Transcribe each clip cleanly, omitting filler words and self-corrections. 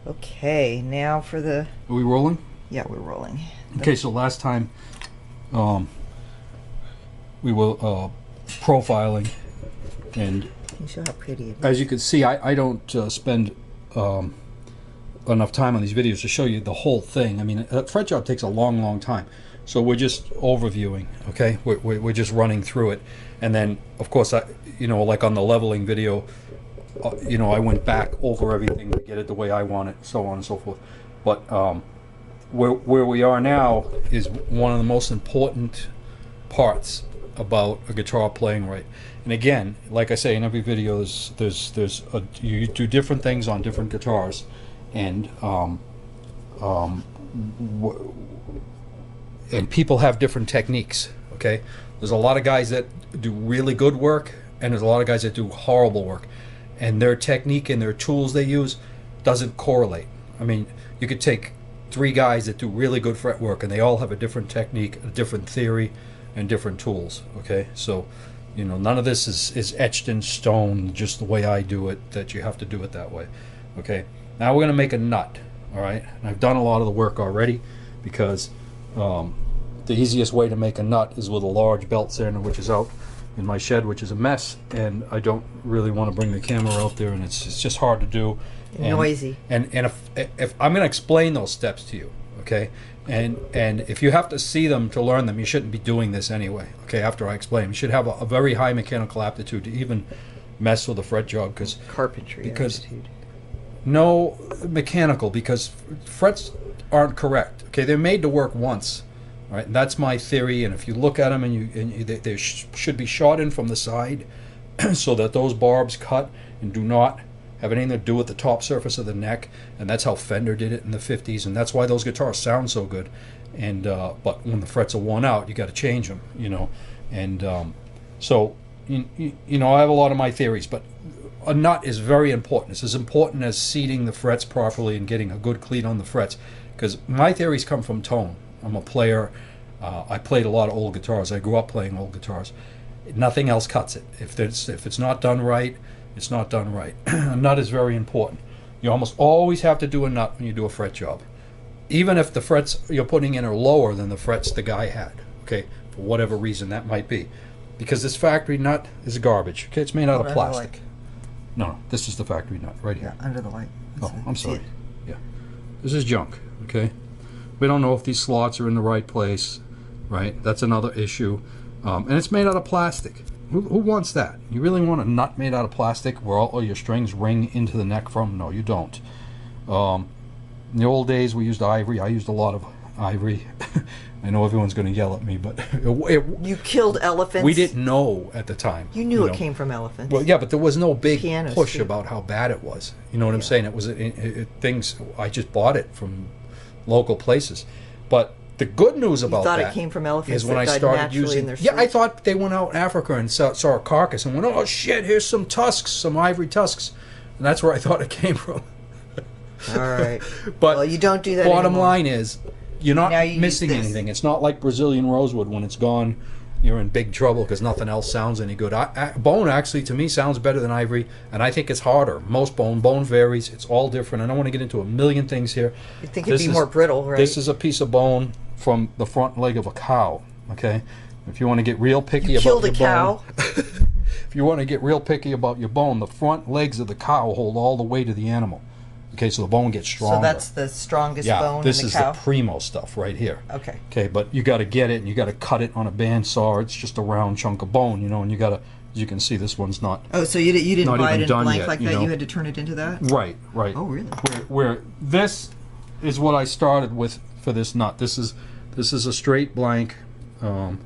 Okay, now for the... Are we rolling? Yeah, we're rolling. Okay, so last time we were profiling, and Can you show how pretty it is? as you can see, I don't spend enough time on these videos to show you the whole thing. I mean, a fret job takes a long time, so we're just overviewing. Okay, we're just running through it, and then of course like on the leveling video, I went back over everything to get it the way I want it, so on and so forth. But where we are now is one of the most important parts about a guitar playing right. And again, like I say in every video, you do different things on different guitars, and people have different techniques. Okay, there's a lot of guys that do really good work, and there's a lot of guys that do horrible work, and their technique and their tools they use doesn't correlate. I mean, you could take 3 guys that do really good fret work, and they all have a different technique, a different theory, and different tools. Okay, so none of this is etched in stone, just the way I do it, that you have to do it that way. Okay, now we're going to make a nut. All right, and I've done a lot of the work already, because the easiest way to make a nut is with a large belt sander, which is out in my shed, which is a mess, and I don't really want to bring the camera out there, and it's just hard to do. Noisy. And if I'm going to explain those steps to you, okay, and if you have to see them to learn them, you shouldn't be doing this anyway. Okay, after I explain, you should have a very high mechanical aptitude to even mess with a fret job, because Carpentry aptitude. No, mechanical, because frets aren't correct. Okay, they're made to work once. All right, and that's my theory. And if you look at them, they should be shot in from the side, so that those barbs cut and do not have anything to do with the top surface of the neck. And that's how Fender did it in the 50s, and that's why those guitars sound so good. And but when the frets are worn out, you got to change them. And so I have a lot of my theories, but a nut is very important. It's as important as seating the frets properly and getting a good cleat on the frets, because my theories come from tone. I'm a player. I played a lot of old guitars. I grew up playing old guitars. Nothing else cuts it. If it's not done right, it's not done right. A nut is very important. You almost always have to do a nut when you do a fret job, even if the frets you're putting in are lower than the frets the guy had. Okay, for whatever reason that might be, because this factory nut is garbage. Okay, it's made out of plastic. No, this is the factory nut right here. Yeah, under the light. I'm sorry. Yeah, this is junk. Okay, we don't know if these slots are in the right place. Right, that's another issue. And it's made out of plastic. Who wants that? You really want a nut made out of plastic where all your strings ring into the neck from? No, you don't. In the old days, we used ivory. I used a lot of ivory. I know everyone's going to yell at me, but you killed elephants. We didn't know at the time. You knew it came from elephants. Well, yeah, but there was no big Pianos push too. About how bad it was. You know what I'm saying? It was things. I just bought it from local places. But the good news about you thought that it came from elephants is when I died started naturally using. in their Yeah, I sleep. thought they went out in Africa and saw a carcass and went, "Oh shit, here's some tusks, some ivory tusks," and that's where I thought it came from. All right. But well, you don't do that bottom anymore. line is, you're not Now you missing use this. anything. It's not like Brazilian rosewood. When it's gone, you're in big trouble because nothing else sounds any good. Bone actually, to me, sounds better than ivory, and I think it's harder. Most bone varies. It's all different. I don't want to get into a million things here. You think it'd be more brittle, right? This is a piece of bone from the front leg of a cow. Okay, if you want to get real picky about your cow. bone, if you want to get real picky about your bone, the front legs of the cow hold all the weight of the animal. Okay, so the bone gets stronger. So that's the strongest bone this in the is cow? the primo stuff right here. Okay. Okay, but you got to get it, and you got to cut it on a bandsaw. It's just a round chunk of bone, and you got to, as you can see, this one's not. Oh, so you didn't not buy it even in done blank yet, like that? You had to turn it into that? Right. Oh, really? Where this is what I started with for this nut. This is a straight blank. You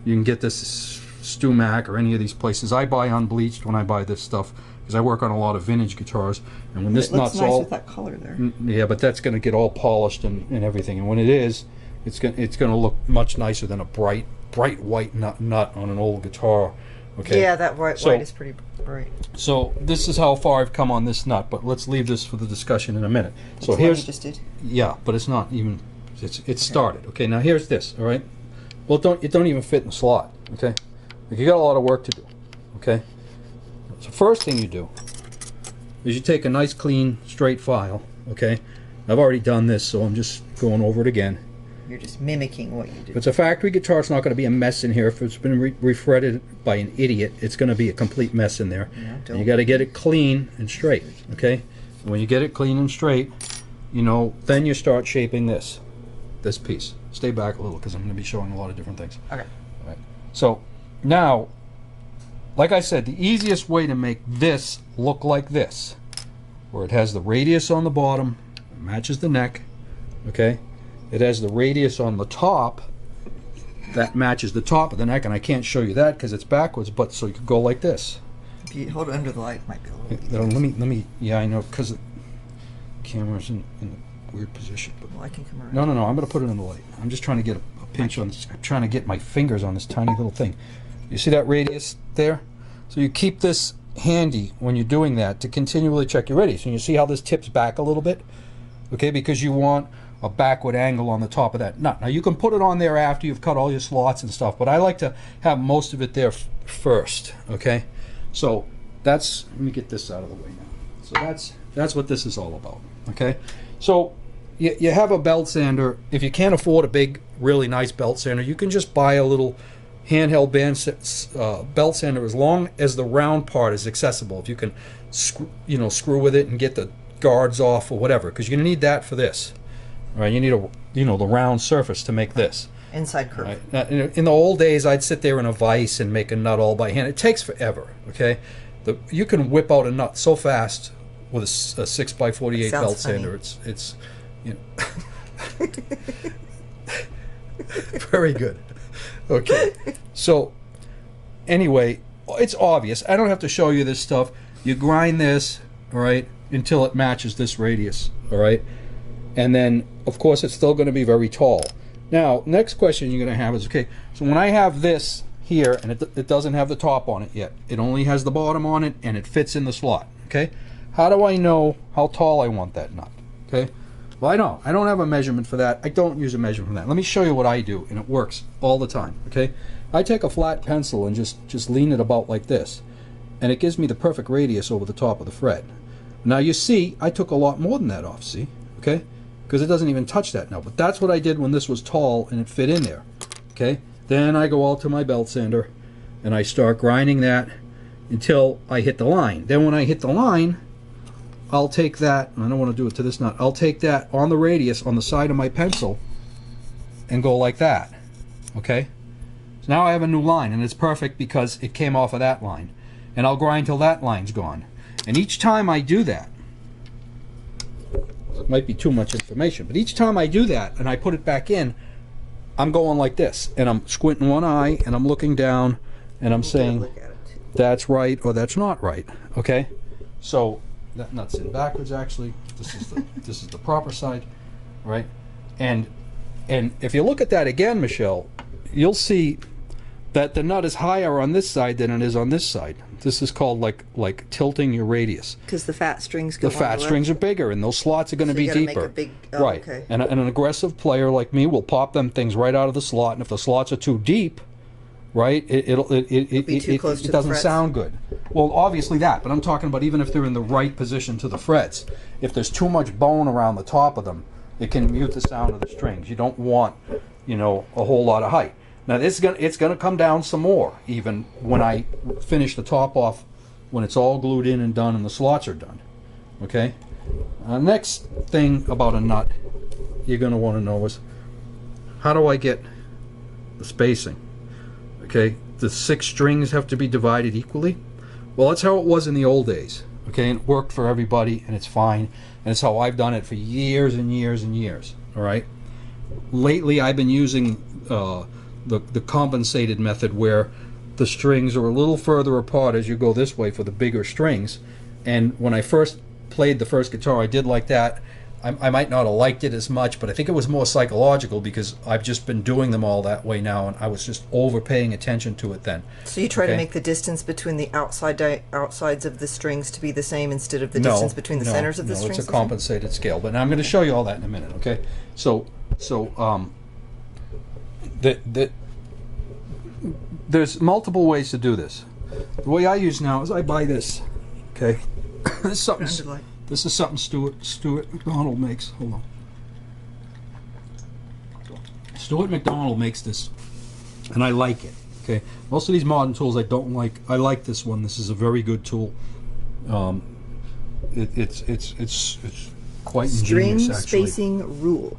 can get this Stu-Mac or any of these places. I buy unbleached when I buy this stuff, because I work on a lot of vintage guitars, and when this nut's nice all with that color there. Yeah, but that's going to get all polished and everything, and when it is, it's going to look much nicer than a bright white nut on an old guitar. Okay. Yeah, that white is pretty bright. So this is how far I've come on this nut, but let's leave this for the discussion in a minute. So That's here's what you just did? Yeah, but it's not even. It's started. Okay, now here's this. All right. Well, it don't even fit in the slot. Okay. Like, you got a lot of work to do. Okay. So first thing you do is you take a nice clean straight file, okay? I've already done this, so I'm just going over it again. You're just mimicking what you did. If it's a factory guitar, it's not going to be a mess in here. If it's been refretted by an idiot, it's going to be a complete mess in there. Yeah, and you got to get it clean and straight, okay? And when you get it clean and straight, you know, then you start shaping this piece. Stay back a little because I'm going to be showing a lot of different things. Okay. All right. So now, like I said, the easiest way to make this look like this, where it has the radius on the bottom, matches the neck, okay? It has the radius on the top that matches the top of the neck, and I can't show you that because it's backwards, but so you could go like this. If you hold it under the light, it might be a little bit. Let me, yeah, I know, because the camera's in a weird position. But Well, I can come around. no, I'm going to put it in the light. I'm just trying to get a pinch on this. I'm trying to get my fingers on this tiny little thing. You see that radius there? So you keep this handy when you're doing that to continually check your radius. And you see how this tips back a little bit? Okay, because you want a backward angle on the top of that nut. Now you can put it on there after you've cut all your slots and stuff, but I like to have most of it there first, okay? So that's, let me get this out of the way now. So that's what this is all about, okay? So you have a belt sander. If you can't afford a big, really nice belt sander, you can just buy a little handheld belt sander as long as the round part is accessible. If you can screw with it and get the guards off or whatever, because you're going to need that for this. All right, you need the round surface to make this. Inside curve. Right. Now, in the old days, I'd sit there in a vise and make a nut all by hand. It takes forever, okay? You can whip out a nut so fast with a 6x48 belt sander. It's very good. Okay, so anyway, it's obvious. I don't have to show you this stuff. You grind this, all right, until it matches this radius, all right? And then, of course, it's still going to be very tall. Now, next question you're going to have is, okay, so when I have this here, and it doesn't have the top on it yet, it only has the bottom on it, and it fits in the slot, okay? How do I know how tall I want that nut, okay? Well, I don't have a measurement for that. I don't use a measurement for that. Let me show you what I do, and it works all the time, okay? I take a flat pencil and just lean it about like this, and it gives me the perfect radius over the top of the fret. Now, you see, I took a lot more than that off, see, okay? Because it doesn't even touch that now. But that's what I did when this was tall and it fit in there. Okay? Then I go out to my belt sander and I start grinding that until I hit the line. Then when I hit the line, I'll take that, I don't want to do it to this nut, I'll take that on the radius on the side of my pencil and go like that. Okay? So now I have a new line, and it's perfect because it came off of that line. And I'll grind till that line's gone. And each time I do that, it might be too much information, but each time I do that and I put it back in, I'm going like this, and I'm squinting one eye and I'm looking down and I'm saying that's right or that's not right. Okay, so that nut's in backwards. Actually, this is the proper side, right? And if you look at that again, Michelle, you'll see that the nut is higher on this side than it is on this side. This is called like tilting your radius. Because the fat strings go The fat strings are bigger, and those slots are going to be deeper. Make a big, right. Okay. And an aggressive player like me will pop them things right out of the slot, and if the slots are too deep, right, it doesn't sound good. Well, obviously that, but I'm talking about even if they're in the right position to the frets. If there's too much bone around the top of them, it can mute the sound of the strings. You don't want, a whole lot of height. Now it's gonna come down some more even when I finish the top off, when it's all glued in and done and the slots are done. Okay. Next thing about a nut you're gonna want to know is, how do I get the spacing? Okay, the 6 strings have to be divided equally. Well, that's how it was in the old days. Okay, and it worked for everybody, and it's fine, and it's how I've done it for years and years and years. All right. Lately, I've been using the compensated method, where the strings are a little further apart as you go this way for the bigger strings. And when I first played the first guitar, I did like that. I might not have liked it as much, but I think it was more psychological because I've just been doing them all that way now, and I was just overpaying attention to it then. So you try to make the distance between the outsides of the strings to be the same instead of the distance between the centers of the strings? No, it's a compensated scale. But now I'm going to show you all that in a minute, okay? So there's multiple ways to do this. The way I use now is I buy this, okay? This is something This is something Stuart McDonald makes. Hold on. Stuart McDonald makes this, and I like it. Okay, most of these modern tools I don't like. I like this one. This is a very good tool. It's quite ingenious, actually. String spacing rule.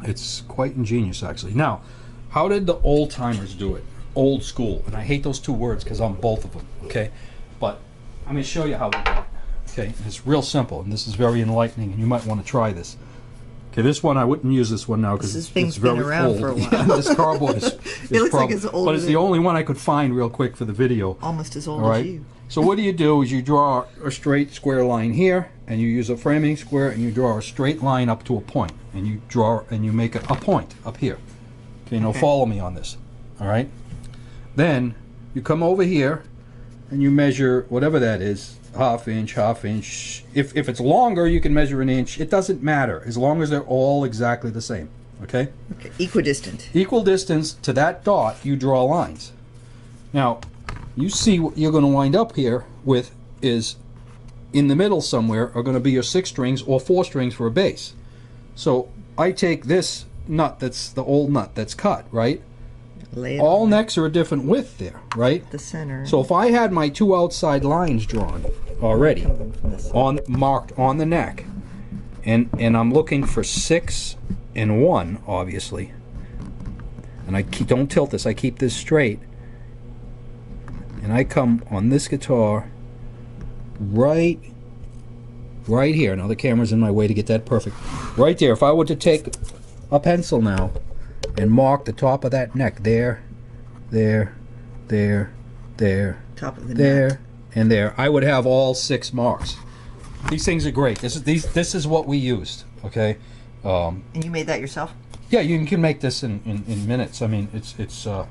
It's quite ingenious, actually. Now, how did the old timers do it? Old school, and I hate those two words because I'm both of them. Okay, but I'm going to show you how they do it. Okay, it's real simple, and this is very enlightening, and you might want to try this. Okay, this one I wouldn't use this one now because it's very old. For a while. Yeah, this cardboard is it looks like it's older, but it's the only one I could find real quick for the video. Almost as old as you. So what you do is you draw a straight square line here, and you use a framing square, and you draw a straight line up to a point, and you draw and you make a point up here. Okay, now follow me on this. All right. Then you come over here, and you measure whatever that is. Half inch. If it's longer, you can measure an inch. It doesn't matter as long as they're all exactly the same. Okay? Okay. Equidistant. Equal distance to that dot, you draw lines. Now, you see what you're going to wind up here with is in the middle somewhere are going to be your 6 strings or 4 strings for a bass. So I take this nut, that's the old nut that's cut, right? All necks are a different width there, right? The center. So if I had my 2 outside lines drawn already, marked on the neck, and I'm looking for 6 and 1, obviously, and don't tilt this, I keep this straight, and I come on this guitar right here. Now the camera's in my way to get that perfect. Right there. If I were to take a pencil now and mark the top of that neck there, top of the there, neck. And there, I would have all 6 marks. These things are great. This is what we used. Okay. And you made that yourself? Yeah, you can make this in minutes. I mean, it's the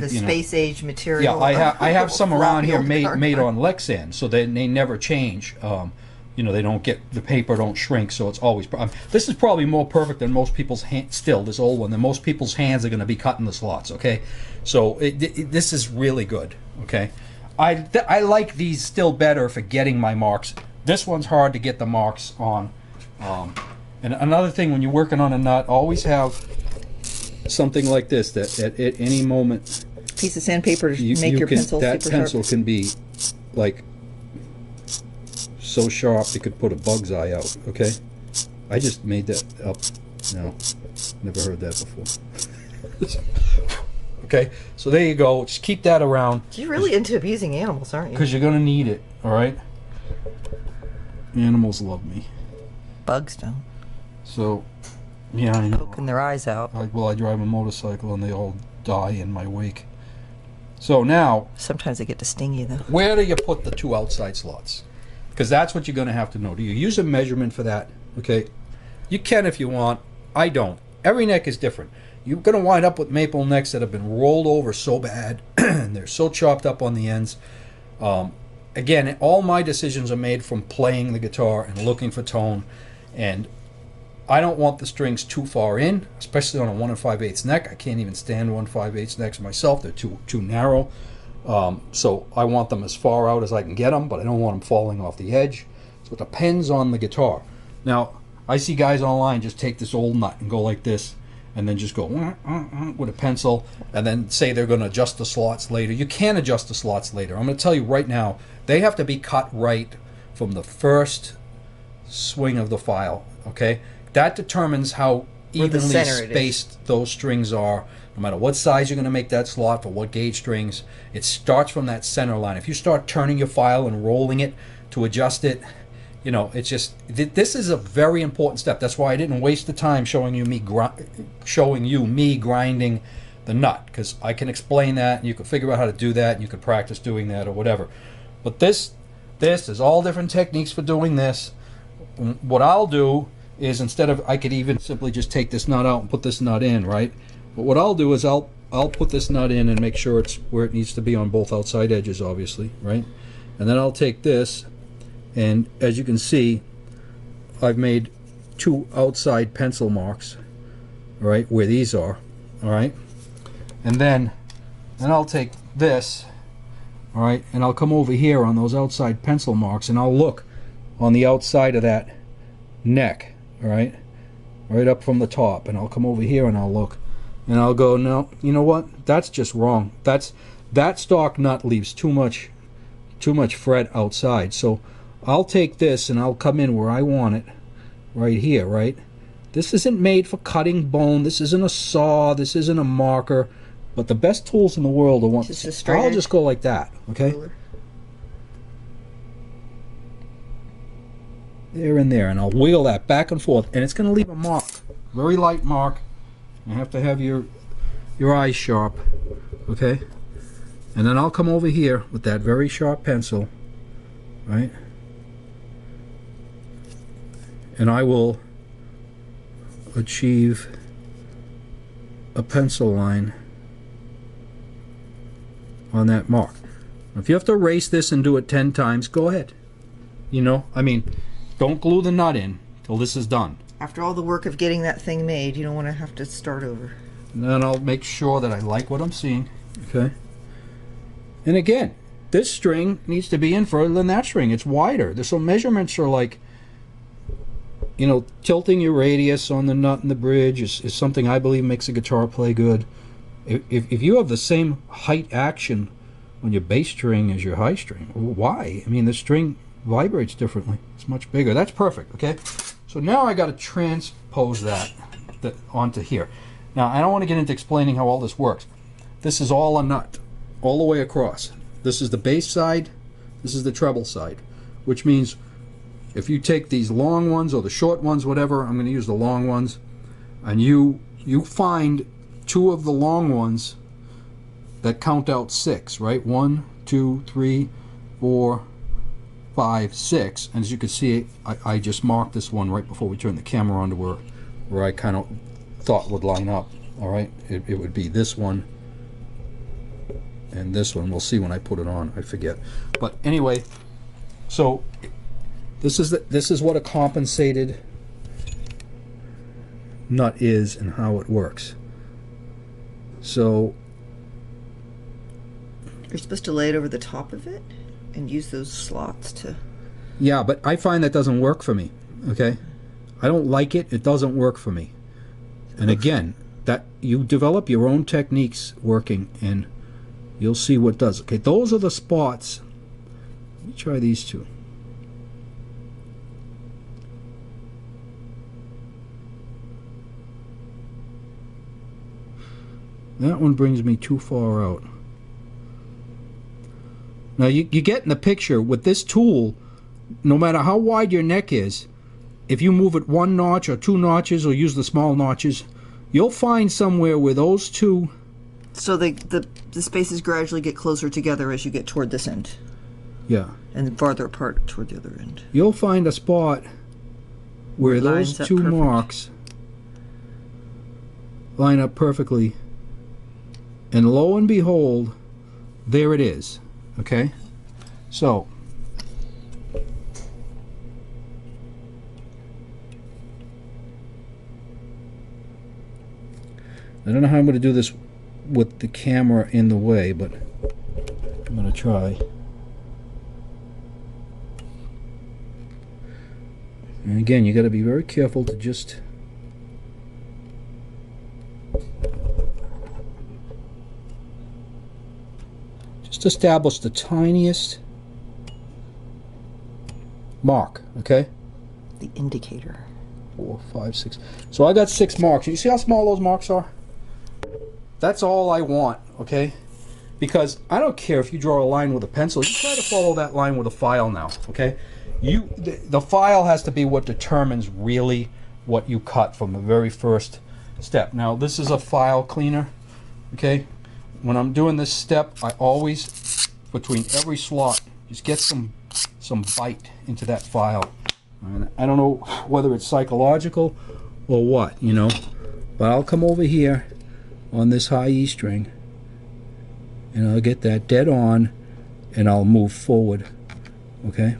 space age material. Yeah, I have some around here made on Lexan, so they never change. They don't get, the paper don't shrink, so it's always. This is probably more perfect than most people's hands. Still, this old one, than most people's hands are going to be cutting the slots. Okay, so this is really good. Okay, I like these still better for getting my marks. This one's hard to get the marks on. And another thing, when you're working on a nut, always have something like this that at any moment, piece of sandpaper to make your pencil that super pencil sharp. can be like so sharp it could put a bug's eye out. Okay, I just made that up. No, never heard that before. Okay, so there you go. Just keep that around. You're really into abusing animals, aren't you? Because you're gonna need it. All right. Animals love me. Bugs don't. So, yeah, I know. Poking their eyes out. I drive a motorcycle and they all die in my wake. So now, sometimes they get to sting you, though. Where do you put the 2 outside slots? Because that's what you're going to have to know. Do you use a measurement for that? Okay, you can if you want. I don't. Every neck is different. You're going to wind up with maple necks that have been rolled over so bad and they're so chopped up on the ends. Again, all my decisions are made from playing the guitar and looking for tone, and I don't want the strings too far in, especially on a 1 5/8 neck. I can't even stand 1 5/8 necks myself. They're too narrow. So I want them as far out as I can get them, but I don't want them falling off the edge. So it depends on the guitar. Now, I see guys online just take this old nut and go like this, and then just go with a pencil, and then say they're going to adjust the slots later. You can adjust the slots later. I'm going to tell you right now, they have to be cut right from the first swing of the file. Okay, that determines how evenly spaced those strings are. No matter what size you're going to make that slot for what gauge strings, it starts from that center line. If you start turning your file and rolling it to adjust it, it's just, this is a very important step. That's why I didn't waste the time showing you me grinding the nut, because I can explain that, and you can figure out how to do that, and you can practice doing that or whatever. But this is all different techniques for doing this. What I'll do is, instead of, I could even simply just take this nut out and put this nut in, right? But what I'll do is I'll put this nut in and make sure it's where it needs to be on both outside edges, obviously, right? And then I'll take this, and as you can see, I've made 2 outside pencil marks, right, where these are, all right? And then I'll take this all right, and I'll come over here on those outside pencil marks, and I'll look on the outside of that neck, all right, right up from the top, and I'll come over here and I'll look, and I'll go, no, you know what? That's just wrong. That stock nut leaves too much fret outside. So I'll take this and I'll come in where I want it, right here, right? This isn't made for cutting bone. This isn't a saw. This isn't a marker. But the best tools in the world are one. I'll just go like that, okay? Ruler. There and there, and I'll wheel that back and forth, and it's going to leave a mark, very light mark. You have to have your eyes sharp, okay? And then I'll come over here with that very sharp pencil, right? And I will achieve a pencil line on that mark. If you have to erase this and do it 10 times, go ahead. You know, I mean, don't glue the nut in till this is done. After all the work of getting that thing made, you don't want to have to start over. And then I'll make sure that I like what I'm seeing, okay? And again, this string needs to be in further than that string. It's wider. So measurements are like, you know, tilting your radius on the nut and the bridge is something I believe makes a guitar play good. If you have the same height action on your bass string as your high string, why? I mean, the string vibrates differently. It's much bigger. That's perfect, okay? So now I got to transpose that onto here. Now, I don't want to get into explaining how all this works. This is all a nut, all the way across. This is the bass side, this is the treble side, which means if you take these long ones or the short ones, whatever, I'm going to use the long ones, and you find two of the long ones that count out 6, right? 1, 2, 3, 4, 5, 6. And as you can see, I just marked this one right before we turned the camera on to where I kind of thought would line up. All right, it would be this one and this one. We'll see when I put it on. I forget. But anyway, so this is what a compensated nut is and how it works. So you're supposed to lay it over the top of it and use those slots to... Yeah, but I find that doesn't work for me, okay? I don't like it. It doesn't work for me. And again, that you develop your own techniques working, and you'll see what does. Okay, those are the spots. Let me try these two. That one brings me too far out. Now you get in the picture with this tool, no matter how wide your neck is, if you move it 1 notch or 2 notches or use the small notches, you'll find somewhere where those two... So the spaces gradually get closer together as you get toward this end. Yeah. And farther apart toward the other end. You'll find a spot where those two marks line up perfectly. And lo and behold, there it is. Okay? So, I don't know how I'm going to do this with the camera in the way, but I'm going to try. And again, you got to be very careful to just establish the tiniest mark, okay? The indicator. 4, 5, 6. So I got 6 marks. You see how small those marks are? That's all I want, okay? Because I don't care if you draw a line with a pencil. You try to follow that line with a file now, okay? The file has to be what determines really what you cut from the very first step. Now, this is a file cleaner, okay? When I'm doing this step, I always, between every slot, just get some bite into that file. And I don't know whether it's psychological or what, you know, but I'll come over here on this high E string and I'll get that dead on and I'll move forward, okay?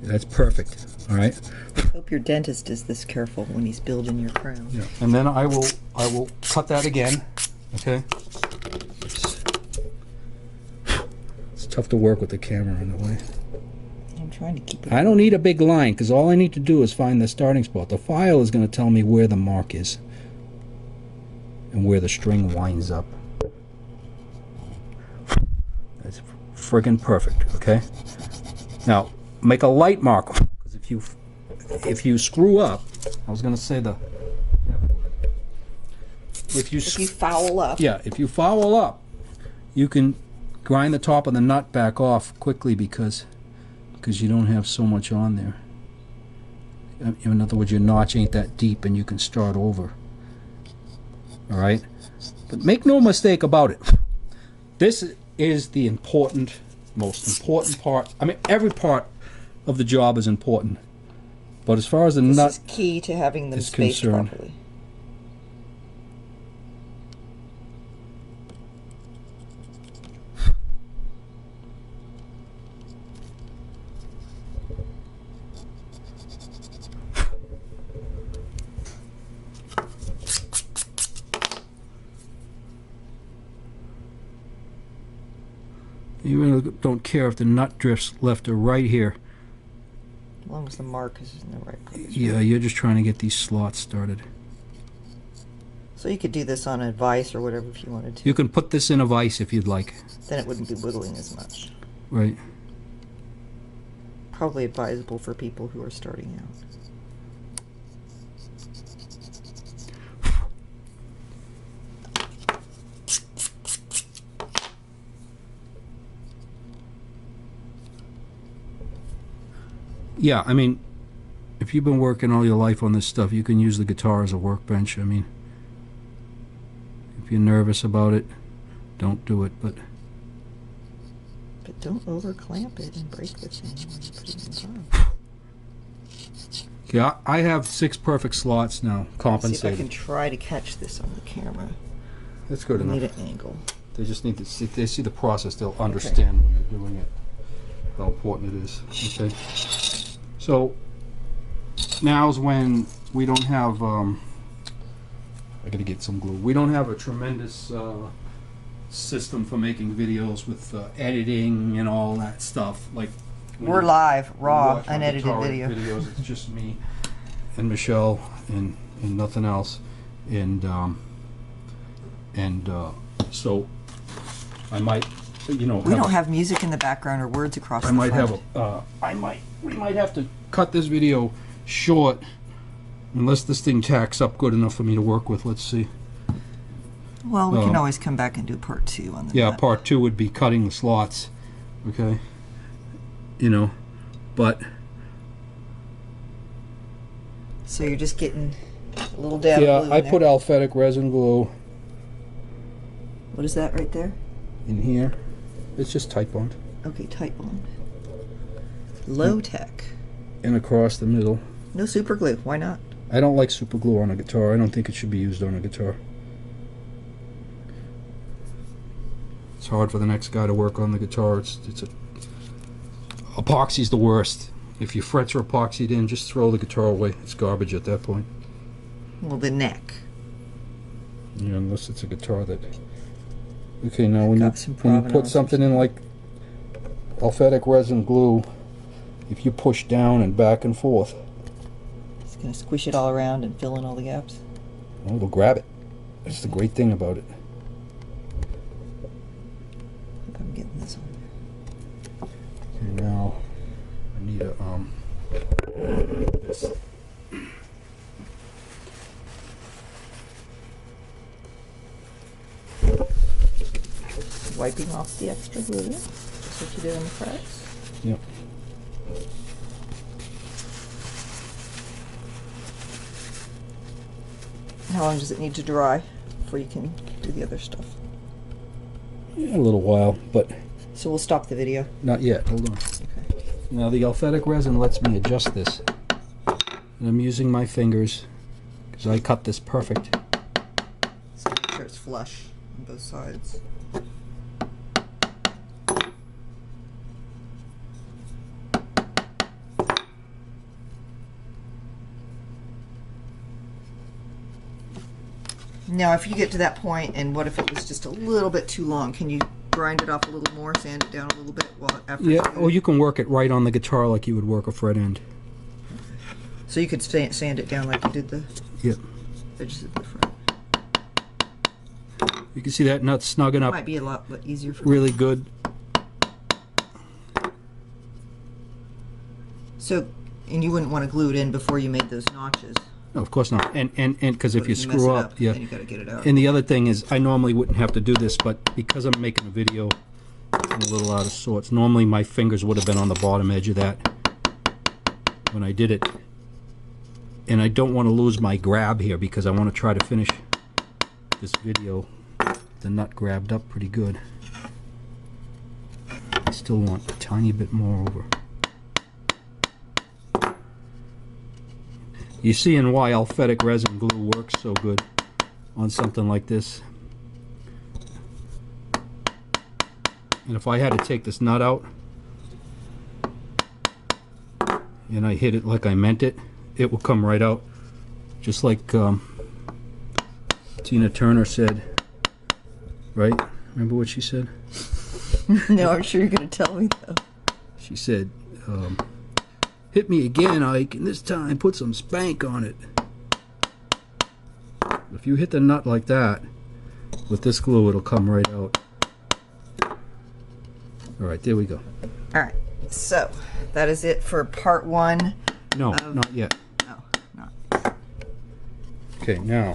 That's perfect, all right? I hope your dentist is this careful when he's building your crown. Yeah. And then I will I will cut that again. Okay. It's tough to work with the camera in a way. I'm trying to keep it. I don't need a big line because all I need to do is find the starting spot. The file is going to tell me where the mark is and where the string winds up. That's friggin' perfect. Okay. Now make a light mark because if you screw up, I was going to say if you foul up. Yeah, if you foul up, you can grind the top of the nut back off quickly because you don't have so much on there. In other words, your notch ain't that deep and you can start over. All right? But make no mistake about it. This is the most important part. I mean, every part of the job is important. But as far as the nut is key to having them is spaced concerned, properly. you really don't care if the nut drifts left or right here. As long as the mark is in the right place. Yeah, you're just trying to get these slots started. So you could do this on a vise or whatever if you wanted to. You can put this in a vise if you'd like. Then it wouldn't be wiggling as much. Right. Probably advisable for people who are starting out. Yeah, I mean, if you've been working all your life on this stuff, you can use the guitar as a workbench. I mean, if you're nervous about it, don't do it, but don't over clamp it and break the thing when you put it in time. Yeah, I have 6 perfect slots now, compensated. See if I can try to catch this on the camera. That's good enough. Need an angle. They just need to see. If they see the process, they'll understand when they're doing it, how important it is. Okay. So now's when we don't have. I got to get some glue. We don't have a tremendous system for making videos with editing and all that stuff. Like we're live, raw, watch my unedited guitar video. Videos. It's just me and Michelle and nothing else. And so I might, you know, we don't have music in the background or words across the might front. have we might have to cut this video short unless this thing tacks up good enough for me to work with. Let's see. Well, we can always come back and do part 2 on the nut. Part 2 would be cutting the slots. Okay. You know, but so you're just getting a little dab of glue I in there. put alphatic resin glue. What is that right there? In here. It's just tight bond. Okay, tight bond. Low tech. And across the middle. No super glue. Why not? I don't like super glue on a guitar. I don't think it should be used on a guitar. It's hard for the next guy to work on the guitar. Epoxy's the worst. If your frets are epoxied in, just throw the guitar away. It's garbage at that point. Well, the neck. Yeah, unless it's a guitar that. Okay, now when you put provenance something in like alphatic resin glue, if you push down and back and forth, it's going to squish it all around and fill in all the gaps. well, it'll grab it. That's the great thing about it. I think I'm getting this on there. Okay, now I need a this. Wiping off the extra glue, just what you did on the frets. Yep. How long does it need to dry before you can do the other stuff? Yeah, a little while, but So we'll stop the video. not yet. Hold on. Okay. Now the alphatic resin lets me adjust this. And I'm using my fingers because I cut this perfect. So make sure it's flush on both sides. Now, if you get to that point, and what if it was just a little bit too long? Can you grind it off a little more, sand it down a little bit after? Yeah, or you can work it right on the guitar like you would work a fret end. So you could sand it down like you did the edges of the fret. You can see that nut's snugging up. Might be a lot easier for really good. So, and you wouldn't want to glue it in before you made those notches. No, of course not. And because if you screw up, then you got to get it out. And the other thing is, I normally wouldn't have to do this, but because I'm making a video, I'm a little out of sorts. Normally my fingers would have been on the bottom edge of that when I did it. And I don't want to lose my grab here because I want to try to finish this video. The nut grabbed up pretty good. I still want a tiny bit more over. You seeing why alphatic resin glue works so good on something like this. And if I had to take this nut out and I hit it like I meant it, it will come right out, just like Tina Turner said, right? Remember what she said? No, I'm sure you're going to tell me though. She said, hit me again, Ike, and this time put some spank on it. If you hit the nut like that, with this glue, it'll come right out. Alright, there we go. Alright, so that is it for part one. No, not yet. No, not. Okay, now,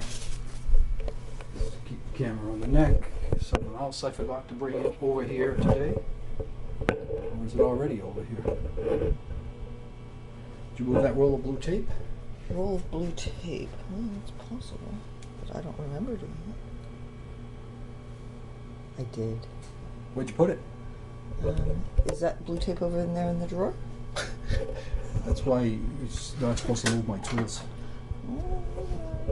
keep the camera on the neck. Something else I forgot to bring it over here today. Or is it already over here? Did you move that roll of blue tape? Roll of blue tape. Well, it's possible, but I don't remember doing it. I did. Where'd you put it? Is that blue tape over in there in the drawer? That's why you're not supposed to move my tools.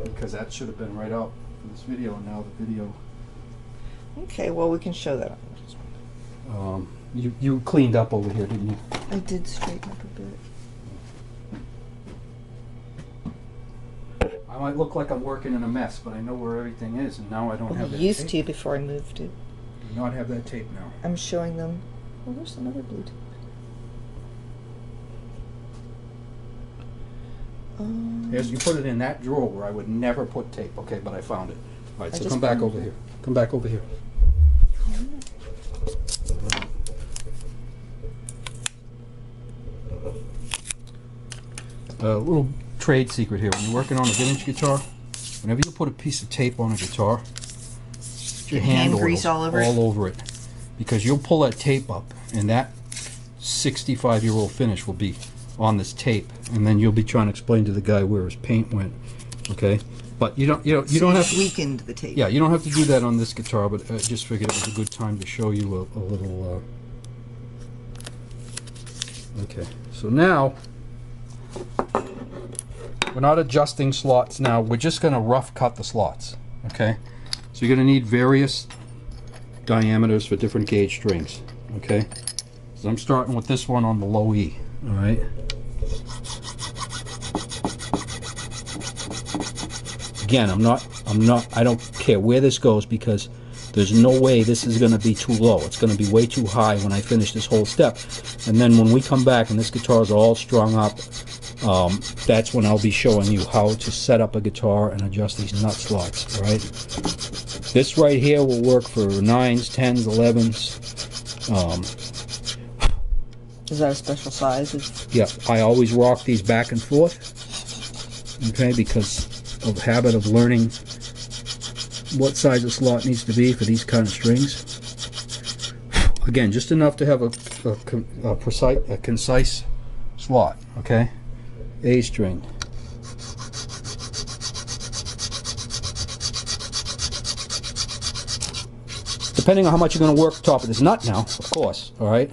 Because that should have been right out for this video, and now the video. Okay, well we can show that on this one. You cleaned up over here, didn't you? I did straighten up a bit. I might look like I'm working in a mess, but I know where everything is, and now I don't have that tape. I used to before I moved it. Do not have that tape now. I'm showing them. Oh, there's some other blue tape. Yes, you put it in that drawer where I would never put tape. Okay, but I found it. All right, so come back over here. Come back over here. A little trade secret here. When you're working on a vintage guitar, whenever you put a piece of tape on a guitar, put your hand grease all over it. Because you'll pull that tape up, and that 65-year-old finish will be on this tape, and then you'll be trying to explain to the guy where his paint went. Okay, but you don't have to weakened the tape. Yeah, you don't have to do that on this guitar, but I just figured it was a good time to show you a little. Okay, so now we're not adjusting slots now. We're just going to rough cut the slots. Okay, so you're going to need various diameters for different gauge strings. Okay, so I'm starting with this one on the low E. All right. Again, I don't care where this goes because there's no way this is going to be too low. It's going to be way too high when I finish this whole step. And then when we come back and this guitar is all strung up, that's when I'll be showing you how to set up a guitar and adjust these nut slots, all right? This right here will work for 9s, 10s, 11s. Is that a special size? Yeah, I always rock these back and forth, okay, because of habit of learning what size the slot needs to be for these kind of strings. Again, just enough to have a concise slot, okay? A string. Depending on how much you're going to work the top of this nut now, of course, all right?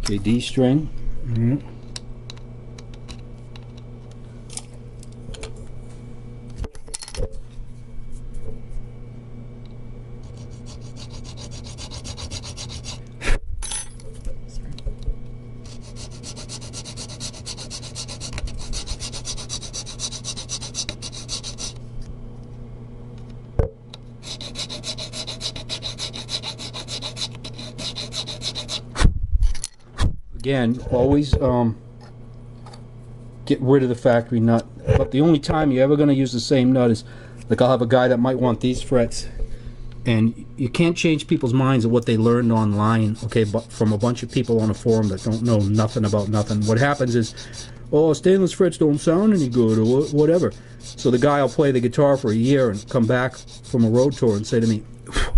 Okay, D string. again, always get rid of the factory nut. But the only time you're ever going to use the same nut is, like, I'll have a guy that might want these frets, and you can't change people's minds of what they learned online, okay, but from a bunch of people on a forum that don't know nothing about nothing. What happens is, oh, stainless frets don't sound any good, or whatever. So the guy will play the guitar for a year and come back from a road tour and say to me,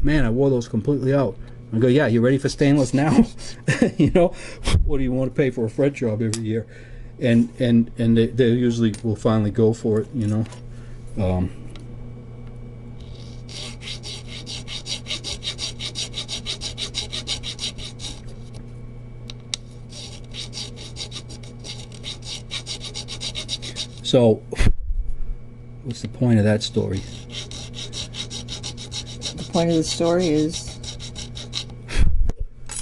man, I wore those completely out. I go, yeah, you ready for stainless now? You know, what do you want to pay for a fret job every year? And they usually will finally go for it, you know. So, what's the point of that story? The point of the story is,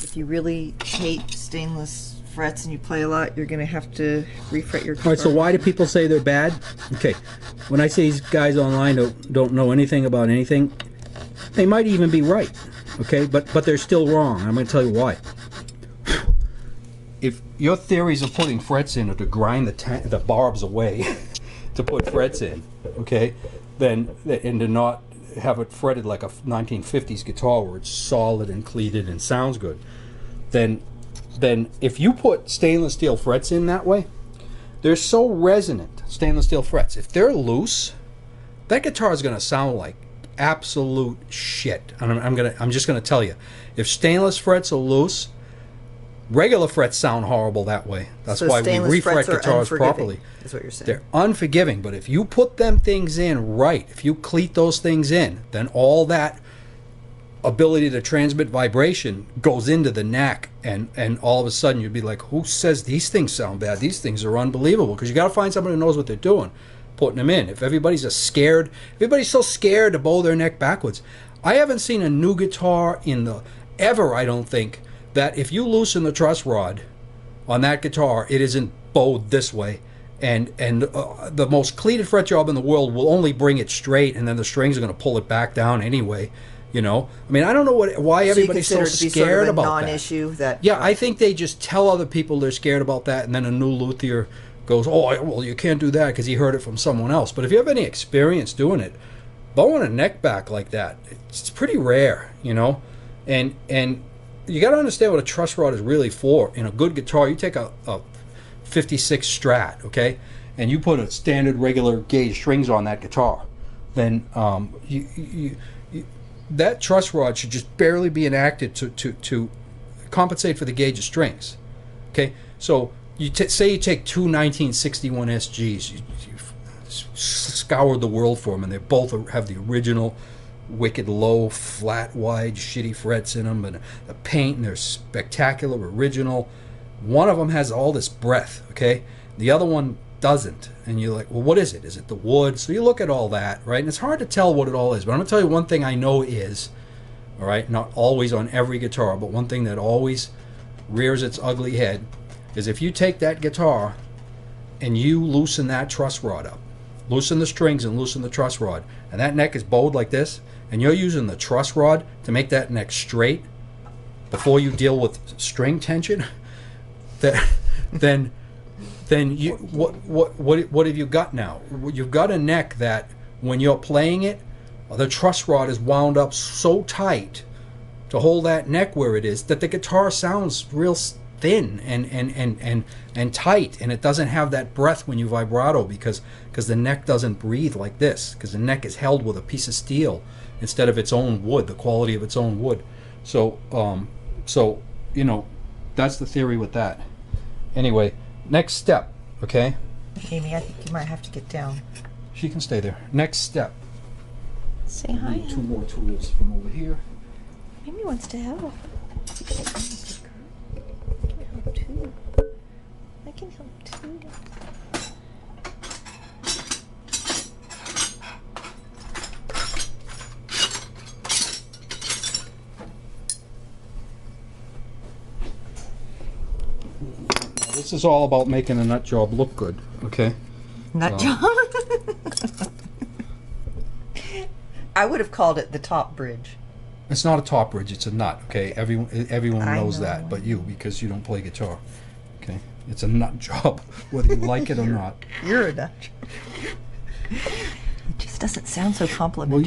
if you really hate stainless frets and you play a lot, you're going to have to refret your guitar. All right, so why do people say they're bad? Okay, when I say these guys online don't know anything about anything, they might even be right, okay? But they're still wrong. I'm going to tell you why. If your theories of putting frets in are to grind the barbs away to put frets in, okay, then and to not have it fretted like a 1950s guitar where it's solid and cleated and sounds good, then if you put stainless steel frets in that way, they're so resonant, stainless steel frets. If they're loose, that guitar is going to sound like absolute shit. And I'm just going to tell you, if stainless frets are loose, regular frets sound horrible that way. That's so why we refret guitars properly. Is what you're saying. They're unforgiving, but if you put them things in right, if you cleat those things in, then all that ability to transmit vibration goes into the neck, and all of a sudden you'd be like, who says these things sound bad? These things are unbelievable. Because you got to find somebody who knows what they're doing, putting them in. If everybody's so scared to bow their neck backwards. I haven't seen a new guitar ever, I don't think, that if you loosen the truss rod on that guitar, it isn't bowed this way. And the most cleated fret job in the world will only bring it straight, and then the strings are going to pull it back down anyway. You know, I mean, I don't know why everybody's so scared about non-issue that. Yeah, I think they just tell other people they're scared about that, and then a new luthier goes, "Oh, well, you can't do that because he heard it from someone else." But if you have any experience doing it, bowing a neck back like that, it's pretty rare, you know, and you got to understand what a truss rod is really for. In a good guitar, you take a 56 Strat, okay, and you put a standard regular gauge strings on that guitar, then that truss rod should just barely be enacted to compensate for the gauge of strings. Okay, so say you take two 1961 SGs, you scoured the world for them, and they both have the original wicked low, flat, wide, shitty frets in them, and the paint, and they're spectacular, original. One of them has all this breadth, okay? The other one doesn't. And you're like, well, what is it? Is it the wood? So you look at all that, right? And it's hard to tell what it all is. But I'm going to tell you one thing I know is, all right, not always on every guitar, but one thing that always rears its ugly head is if you take that guitar and you loosen that truss rod up, loosen the strings and loosen the truss rod, and that neck is bowed like this, and you're using the truss rod to make that neck straight before you deal with string tension, then you what have you got now? You've got a neck that when you're playing it, the truss rod is wound up so tight to hold that neck where it is that the guitar sounds real thin and tight, and it doesn't have that breath when you vibrato because the neck doesn't breathe like this, because the neck is held with a piece of steel instead of its own wood, the quality of its own wood. So you know, that's the theory with that. Anyway, next step, okay? Amy, I think you might have to get down. She can stay there. Next step. Say hi. Two more tools from over here. Amy wants to help. I can help too. I can help too. This is all about making a nut job look good, okay? Nut job? I would have called it the top bridge. It's not a top bridge, it's a nut, okay? Everyone knows know. that, but you, because you don't play guitar. Okay, it's a nut job, whether you like it or not. You're a nut. It just doesn't sound so complimentary.